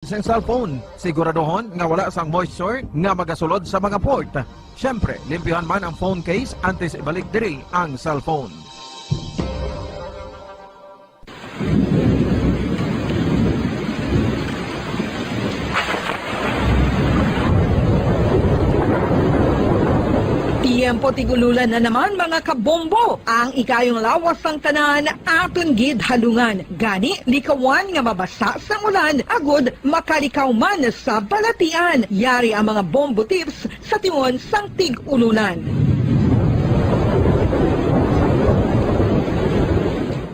Sa cellphone, siguraduhon nga wala sang moisture nga magasulod sa mga port. Siyempre, limpihan man ang phone case antes ibalik diri ang cellphone. Tiyempo tigululan na naman mga kabombo. Ang ikayong lawas ng tanan aton gid halungan. Gani likawan nga mabasa sa ulan agud makalikaw man sa balatian. Yari ang mga bombo tips sa tiyon sang tig-ululan.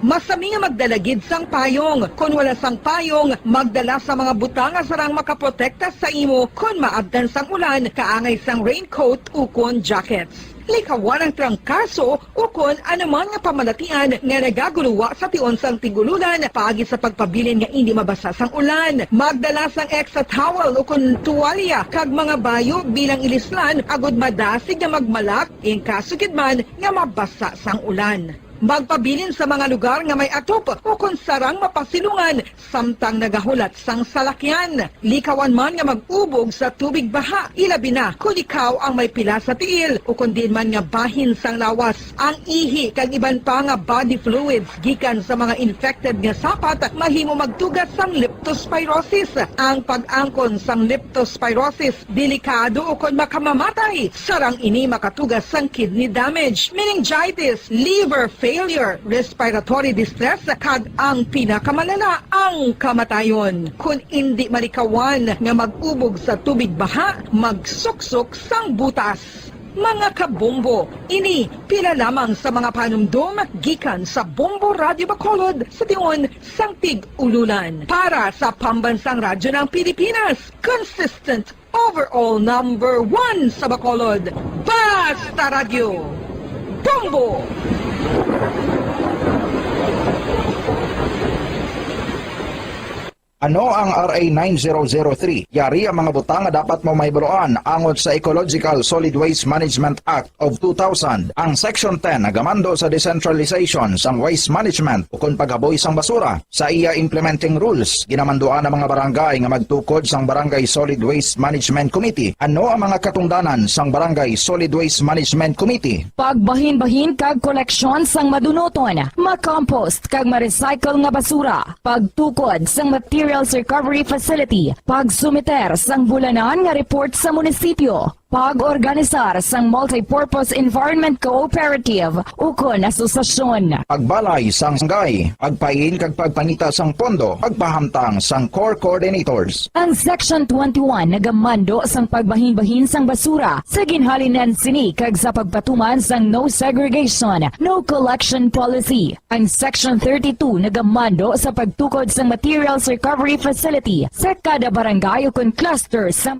Masami nga magdalagid sang payong. Kung wala sang payong, magdala sa mga butang nga sarang makaprotekta sa imo kung maabdan sang ulan, kaangay sang raincoat ukon jackets. Likawan ang trangkaso ukon anuman nga pamalatian nga nagaguluwa sa tion sang tigululan paagi sa pagpabilin nga hindi mabasa sang ulan. Magdala sang extra towel ukon tuwalya kag mga bayo bilang ilislan agud madasig nga magmalak ing kasugid man nga mabasa sang ulan. Magpabilin sa mga lugar nga may atop o kung sarang mapasilungan samtang nagahulat sang salakyan. Likawan man nga mag-ubog sa tubig baha, ilabi na kung ikaw ang may pila sa tiil o kung din man nga bahin sang lawas. Ang ihi kag iban pa nga body fluids gikan sa mga infected nga sapat mahimo magtugas sang leptospirosis. Ang pag-angkon sang leptospirosis delikado o kung makamamatay. Sarang ini makatugas sang kidney damage, meningitis, liver failure, respiratory distress, kag ang pinakamalala, ang kamatayon. Kung hindi malikawan nga mag-ubog sa tubig baha, magsuksok sang butas. Mga kabombo, ini pila lamang sa mga panumdum gikan sa Bombo Radio Bacolod sa tion sang tig-ululan. Para sa Pambansang Radyo ng Pilipinas, consistent overall number 1 sa Bacolod, Basta Radio, Bombo! Ano ang RA 9003? Yari ang mga butang nga dapat mo mahibaluan angon sa Ecological Solid Waste Management Act of 2000. Ang Section 10 nagamando sa decentralization sang waste management o kung paghaboy sang basura. Sa iya implementing rules, ginamanduan ang mga barangay nga magtukod sang Barangay Solid Waste Management Committee. Ano ang mga katungdanan sang Barangay Solid Waste Management Committee? Pagbahin-bahin kag koleksyon sang madunoton, makompost kag ma-recycle nga basura, pagtukod sang materials recovery facility, pagsumiter sang bulanan nga report sa munisipyo, pag-organisar sang multi-purpose environment cooperative ukon asosasyon. Pagbalay sang sanggay, pagpain kag pagpangita sang pondo, pagpahamtang sang core coordinators. Ang Section 21 nagamando sang pagbahin-bahin sang basura sa ginhalinan sini kag sa pagpatuman sang no segregation, no collection policy. Ang Section 32 nagamando sa pagtukod sang materials recovery facility sa kada barangay o kun cluster sa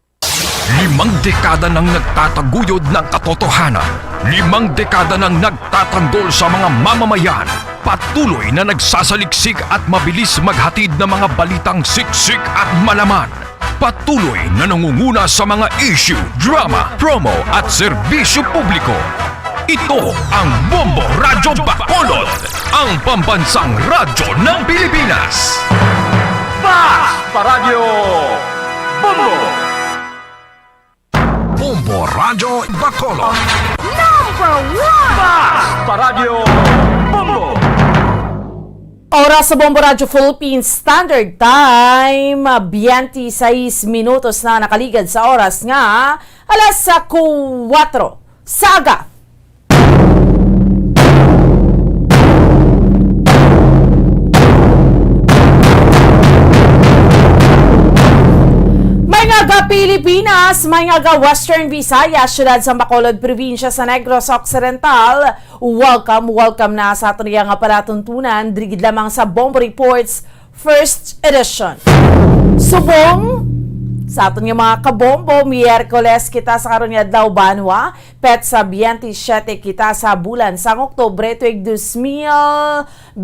5 dekada nang nagtataguyod ng katotohanan. 5 dekada nang nagtatanggol sa mga mamamayan. Patuloy na nagsasaliksik at mabilis maghatid ng mga balitang siksik at malaman. Patuloy na nangunguna sa mga issue, drama, promo at serbisyo publiko. Ito ang Bombo Radyo Bacolod, ang pambansang radyo ng Pilipinas. Basta Radio Bombo! Bombo Radyo Bacolod. Number 1! Basta Radio Bombo! Oras sa Bombo Radio Philippines Standard Time, 26 minutos na nakaligad sa oras nga, alas 4 saga. Mga Pilipinas, mga Western Visayas, syudad sa Bacolod, probinsya sa Negros Occidental. Welcome na sa aton nga palatuntunan, dirigid lamang sa Bombo Reports First Edition. Subong, Sa aton nga mga kabombo, Miyerkules kita sa karon nga adlaw banwa, pet sa 27 kita sa bulan sang Oktubre tuig 2021.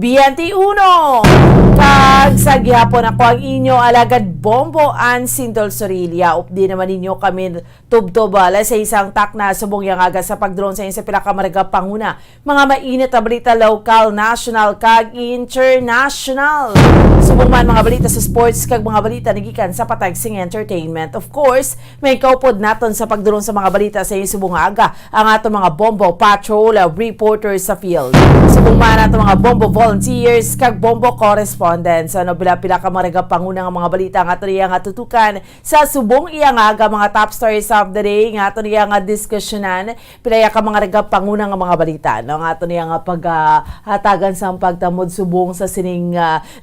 Kag sa gihapon ako ang inyo alagad Bombo and Sindol Sorilia. Updi naman ninyo kami tubtobala sa isang takna subong yang aga sa pagdrone sa sa pinakamarga panguna. Mga mainit na balita lokal, national kag international. Subong man mga balita sa sports kag mga balita nagikan sa patag sing entertainment. Of course, may kaupod naton sa pagdurong sa mga balita sa subong aga ang ato mga Bombo Patrol reporters sa field. Subong man ato mga Bombo volunteers kag Bombo correspondents. Ano pila ka mga pangunang mga balita nga ato nga tutukan sa subong iyang aga mga top stories of the day nga ato nga diskusyonan pila ka mga pangunang mga balita no nga ato nga paghatagan sa pagtamod subong sa sining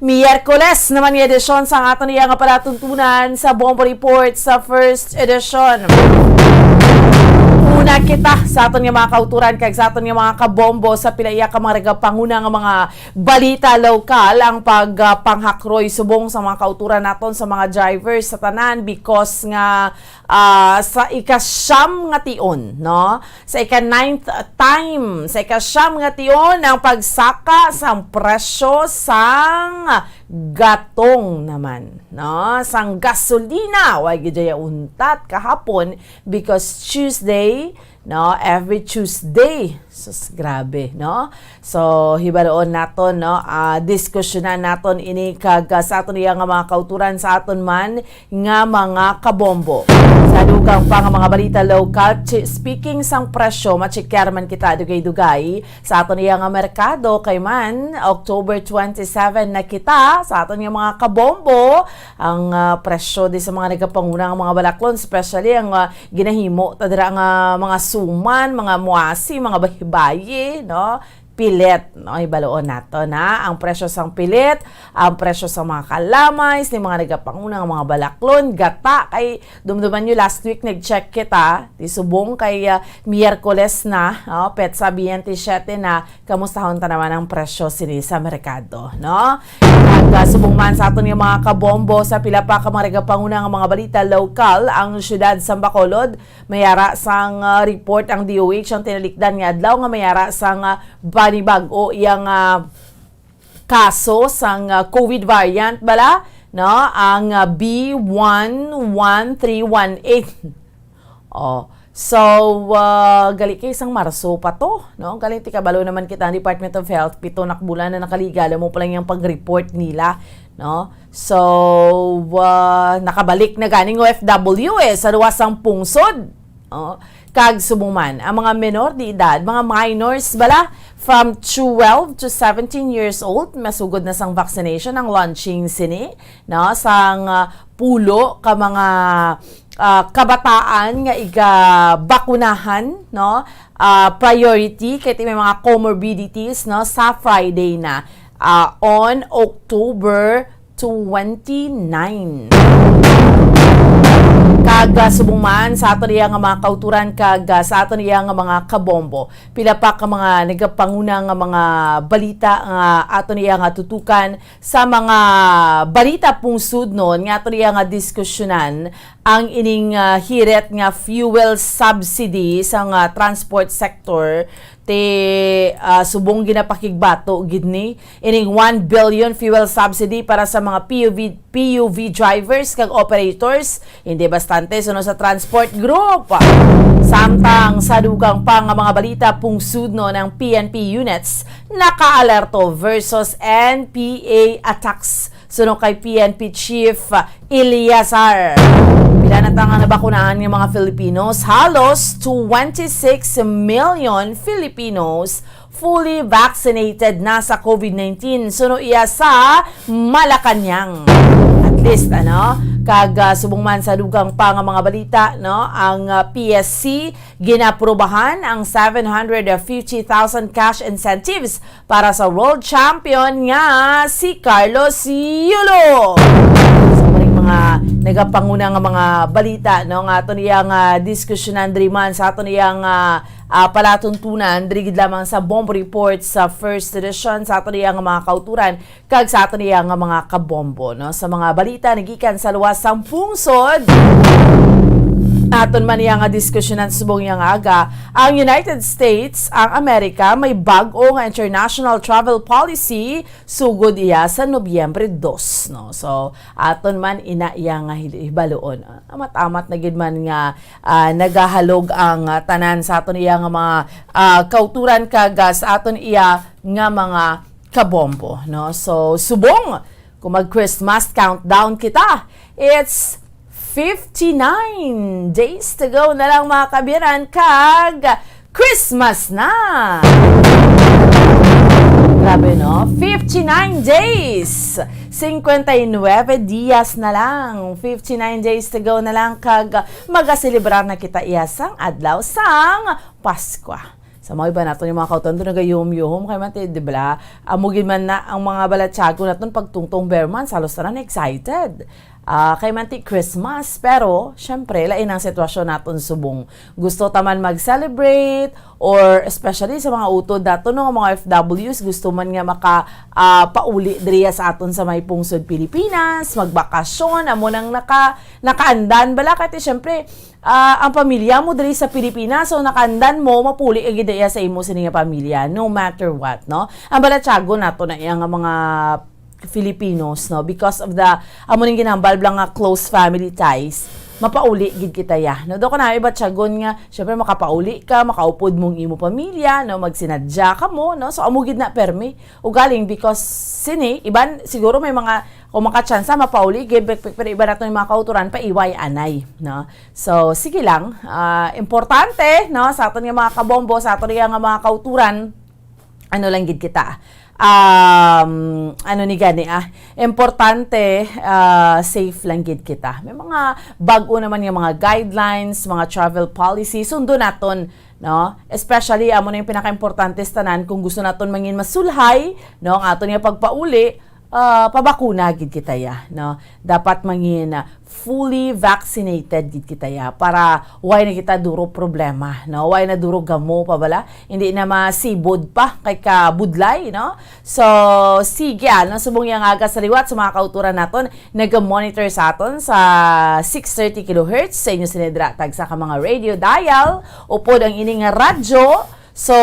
Miyerkules naman nga edisyon sa ato nga palatuntunan sa Bombo Report sa first edition. Una kita sa aton nga mga kauturan kag sa aton nga mga kabombo sa pilaya ka mga panguna nga mga balita lokal ang pagpanghakroy subong sa mga kauturan naton sa mga drivers sa tanan because nga sa ikasyam nga tion no sa ika-9th time sa ikasyam nga tion ang pagsaka sang presyo sang gatong naman no sang gasolina wag gidya untat kahapon because Tuesday no every Tuesday sus grabe no so hibaroon naton no diskusyonan naton ini kag sa aton nga mga kauturan sa aton man nga mga kabombo sa dugang pa nga mga balita local speaking sang presyo machikar man kita dugay-dugay sa aton nga merkado kay man October 27 na kita sa aton nga mga kabombo ang presyo di sa mga nagapangunang mga balaklon especially ang ginahimo tadira nga mga suman mga muasi mga bayi no pilit no ibaloon nato na ang presyo sang pilit ang presyo sa mga kalamay ni mga nagapangunang mga balaklon gata kay dumduman nyo last week nag-check kita di subong kay Miyerkules na pet sa 27 na kamustahon ta naman ang presyo sini sa merkado no at subong man sa aton nga mga kabombo sa pila pa ka mga nagapangunang mga balita lokal ang syudad sa Bacolod mayara sang report ang DOH ang tinalikdan nga adlaw nga mayara sang panibag o iyang kaso sang COVID variant bala no ang B11318 so gali kay isang Marso pa to no gali ti kabalo naman kita ang Department of Health pito nakbulan na nakaligala mo pa lang yung pag-report nila no so nakabalik na ganing OFW sa ruwasang pungsod kag sumuman ang mga menor di edad mga minors bala from 12 to 17 years old masugod na sang vaccination ang launching sini no sang pulo ka mga kabataan nga iga-bakunahan no priority kay may mga comorbidities no sa Friday na on October 29 kag subong man sa aton nga mga kauturan kag sa aton nga mga kabombo pila pa ka mga nagapanguna nga mga balita nga aton nga tutukan sa mga balita pungsod non nga aton nga diskusyonan ang ining hiret nga fuel subsidy sa transport sector te subong ginapakigbato gidni ining 1 billion fuel subsidy para sa mga PUV drivers kag operators hindi bastante suno sa transport group samtang sa dugang pa nga mga balita pungsud no ng PNP units nakaalerto versus NPA attacks suno kay PNP Chief Eliazar pila na nga nabakunahan ng mga Filipinos halos 26 million Filipinos fully vaccinated na sa COVID-19 suno iya sa Malacanang at least kag subong man sa dugang pa nga mga balita no ang PSC ginaprobahan ang 750,000 cash incentives para sa world champion nga si Carlos Yulo sa mga nagapanguna nga mga balita no nga aton iyang diskusyonan diri man sa aton iyang palatuntunan diri gid lamang sa Bombo Report sa first edition sa aton iyang mga kauturan kag sa aton iyang mga kabombo no sa mga balita nagikan sa luwas sang pungsod. Aton man yang diskusyonan subong yang aga, ang United States, ang Amerika may bag-o nga international travel policy sugod iya sa Nobyembre 2 no. So aton man ina iya nga hibaluon. Amat-amat na gid man nga nagahalog ang tanan sa aton iya nga mga kauturan kag sa aton iya nga mga kabombo no. So subong kung mag-Christmas countdown kita, it's 59 days to go na lang mga kabiran kag Christmas na. Grabe no? 59 days. 59 dias na lang. 59 days to go na lang kag magaselebrar na kita iyasang adlaw sang Pasko. Sa mga iba natin yung mga kautan doon nagayum-yum kay mati, di ba? Amugin man na ang mga balatsago natin pagtungtong Bearman, salos na excited. Kay manti Christmas, pero syempre lain ang sitwasyon naton subong. Gusto taman mag-celebrate or especially sa mga utod dato no mga FWs gusto man nga pauli diriya sa aton sa may pungsod Pilipinas, magbakasyon amo nang nakaandan bala kay syempre ang pamilya mo diri sa Pilipinas so nakaandan mo mapuli agid iya sa imo sa nga pamilya no matter what no. Ang balatsago nato na iya nga mga Filipinos no because of the amo ning ginambal blang nga close family ties mapauli gid kita ya no do ko na iba tsagon nga syempre makapauli ka makaupod mong imo pamilya no magsinadya ka mo no so amo gid na permi ugaling because sini iban siguro may mga kung makachansa mapauli gid pero iba nato yung mga kauturan pa iway anay no so sige lang importante no sa aton nga mga kabombo sa aton nga mga kauturan ano lang gid kita ano ni gani importante safe lang gid kita. May mga bag-o naman yung mga guidelines, mga travel policy sundo naton no especially amo na yung pinaka-importante tanan kung gusto naton mangin masulhay no ang aton nga pagpauli pabakuna gid kita ya no dapat mangin fully vaccinated gid kita ya para why na kita duro problema no why na duro gamo pa bala hindi na masibod pa kay ka budlay no so sige no subong yang aga sa liwat sa mga kauturan naton nag-monitor sa aton sa 630 kHz sa inyo sinedra tag sa mga radio dial upod ang ining radyo. So,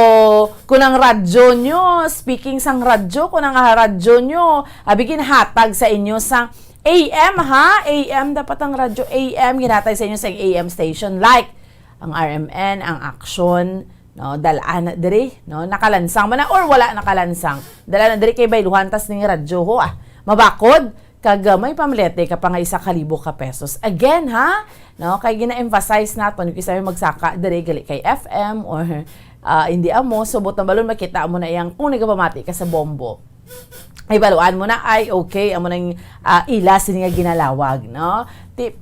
kung ang radyo nyo, speaking sang radyo, kung ang radyo nyo, bigin hatag sa inyo sang AM ha? AM, dapat ang radyo AM, ginatag sa inyo sa AM station like ang RMN, ang Action, no, dalaan na diri, no, nakalansang man na or wala nakalansang. Dalaan na diri kay bayluhan tas ning radyo ho mabakod kag may pamilete ka pa nga 1,000 ka pesos. Again ha, no, kay gina-emphasize naton yung isa magsaka diri gali kay FM or hindi amo, subot na balon makita mo na iyang kung nagapamati ka sa bombo. Ay baluan mo na, ay okay, amo nang ilas nga ginalawag, no?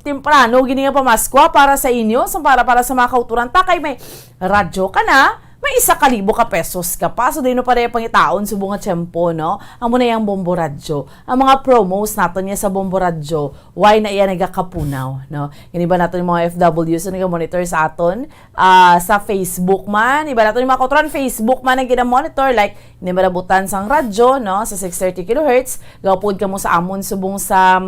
Temprano, gini nga pamaskwa para sa inyo, para sa mga kauturan, takay may radyo ka na, may 1,000 ka pesos ka pa. So, din no pa rin pangitaon subong nga tiyempo, no? Amo na yung Bombo Radyo. Ang mga promos natin niya sa Bombo Radyo, why na iya nagakapunaw, no? Yan iba natin yung mga FWs na nag-monitor sa aton sa Facebook man. Iba natin yung mga kauturan, Facebook man ang gina-monitor. Like, hindi ba nabutan sang radyo, no? Sa 630 kHz. Gawapod ka mo sa amon subong sa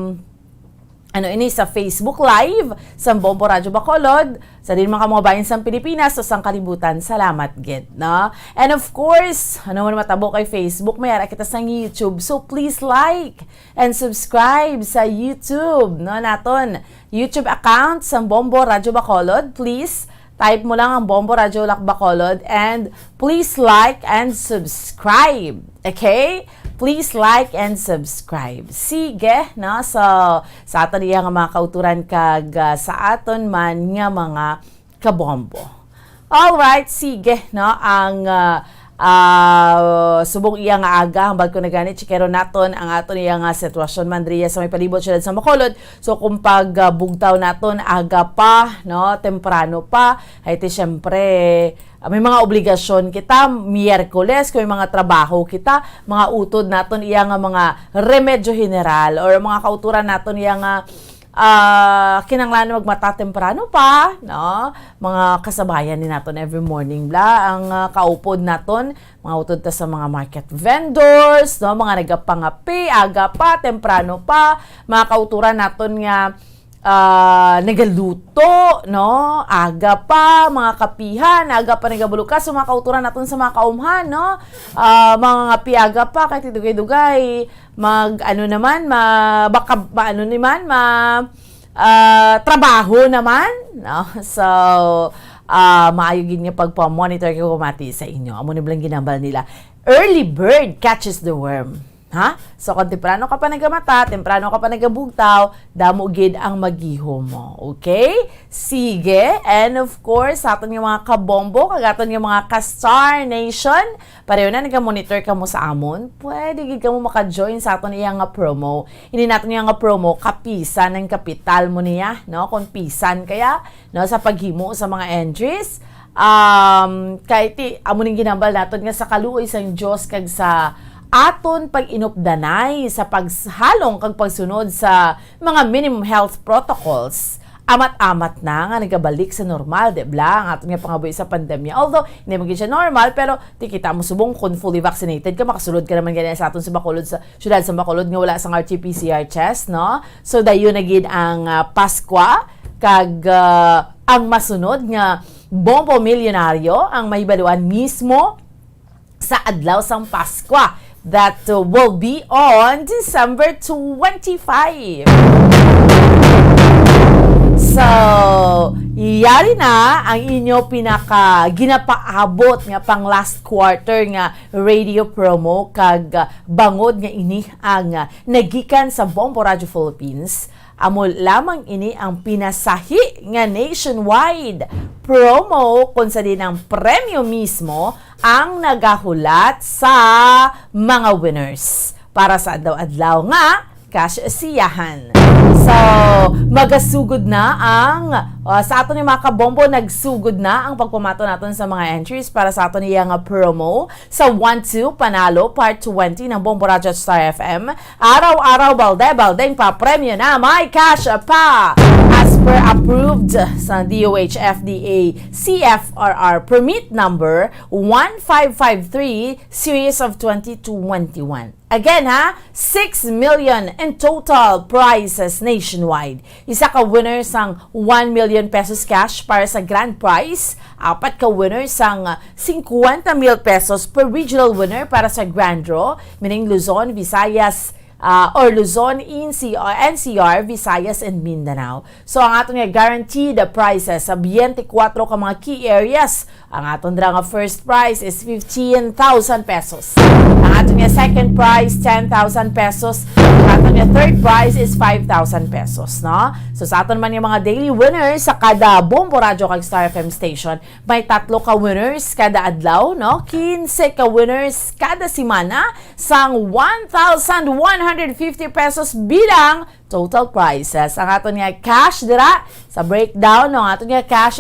sa Facebook Live, sa Bombo Radyo Bacolod, sa din mga bayan sa Pilipinas, so sang kalibutan, salamat gid, no? And of course, ano man matabo kay Facebook, may ara kita sa YouTube, so please like and subscribe sa YouTube, no? Naton, YouTube account sa Bombo Radyo Bacolod, please, type mo lang ang Bombo Radyo Bacolod and please like and subscribe, okay? Please like and subscribe. Sige, no? So, sa aton iya nga mga kauturan kag sa aton man nga mga kabombo. Alright, sige, no? Ang subong iya nga aga, hambal ko na ganit, chikero naton ang aton iya nga sitwasyon mandriya sa may palibot sila sa Bacolod. So, kung bugtaw naton, aga pa, no? Temprano pa, ay syempre, may mga obligasyon kita, Miyerkules, kung may mga trabaho kita, mga utod naton iya nga mga remedyo general or mga kauturan naton iya nga kinanglan magmata temprano pa, no? Mga kasabayan ni naton every morning bla ang kaupod naton mga utod ta sa mga market vendors, no? Mga nagapangapi, aga pa, temprano pa, mga kauturan naton nga nagaluto, no? Aga pa, mga kapihan, aga pa nagabulukas, so mga kauturan naton sa mga kaumhan, no? Mga piaga pa, kahit dugay-dugay, trabaho naman, no? So, maayo gid nga pagpa-monitor ko kumati sa inyo. Amo ni blang ginambal nila. Early bird catches the worm. Ha? So, kung temprano ka pa nagamata, temprano ka pa nagabugtaw, damo gid ang magihom mo. Okay? Sige. And of course, sa aton yung mga kabombo, kagaton yung mga ka-Star Nation, pareho na nagamonitor ka mo sa amon, pwede gid ka mo maka-join sa aton iyang nga promo. Hindi natin yung nga promo, kapisan ng kapital mo niya, no? Kung pisan kaya, no? Sa paghimo sa mga entries, kahit amo ning ginambal naton nga sa kaluoy sang Dios kag sa aton pag-inupdanay sa paghalong kag pagsunod sa mga minimum health protocols, amat-amat na nga nagabalik sa normal, di ba? Ang aton nga pangaboy sa pandemya. Although, hindi maging siya normal, pero di kita mo subong kung fully vaccinated ka, makasulod ka naman ganyan sa aton sa Bacolod, sa syudad sa Bacolod nga wala sang RT-PCR test, no? So, dayon na gid ang Paskwa, kag ang masunod nga bombo milyonaryo ang mahibaluan mismo sa adlaw sang Paskwa. That will be on December 25. So, iyari na ang inyo ginapaabot nga pang last quarter nga radio promo kag bangod nga ini ang nagikan sa Bombo Radio Philippines. Amo lamang ini ang pinasahi nga nationwide promo kung sa din ang premyo mismo ang nagahulat sa mga winners para sa adlaw-adlaw nga cash siyahan. So, magasugod na ang sa aton yung mga kabombo, nagsugod na ang pagpumato natin sa mga entries para sa aton yung promo sa 1-2 Panalo Part 20 ng Bombo Radio at Star FM. Araw-araw balde-baldeng pa premyo na may cash pa as per approved sa DOH FDA CFRR permit number 1553 series of 2021. Again ha, 6 million in total prizes nationwide. Isa ka winner sang 1 million pesos cash para sa grand prize. 4 ka winner sang 50,000 pesos per regional winner para sa grand draw. Meaning Luzon, Visayas, or Luzon, NCR, Visayas, and Mindanao. So, ang aton nga guaranteed prizes sa 24 ka mga key areas. Ang aton nga first prize is 15,000 pesos. Ang aton nga second prize, 10,000 pesos. Ang aton nga third prize is 5,000 pesos, no? So, sa aton man yung mga daily winners sa kada Bombo Radio kag Star FM station, may 3 ka winners kada adlaw, no? 15 ka winners kada semana sang 1,150 pesos bilang total prizes. Ang aton nga cash dira sa breakdown ng aton nga cash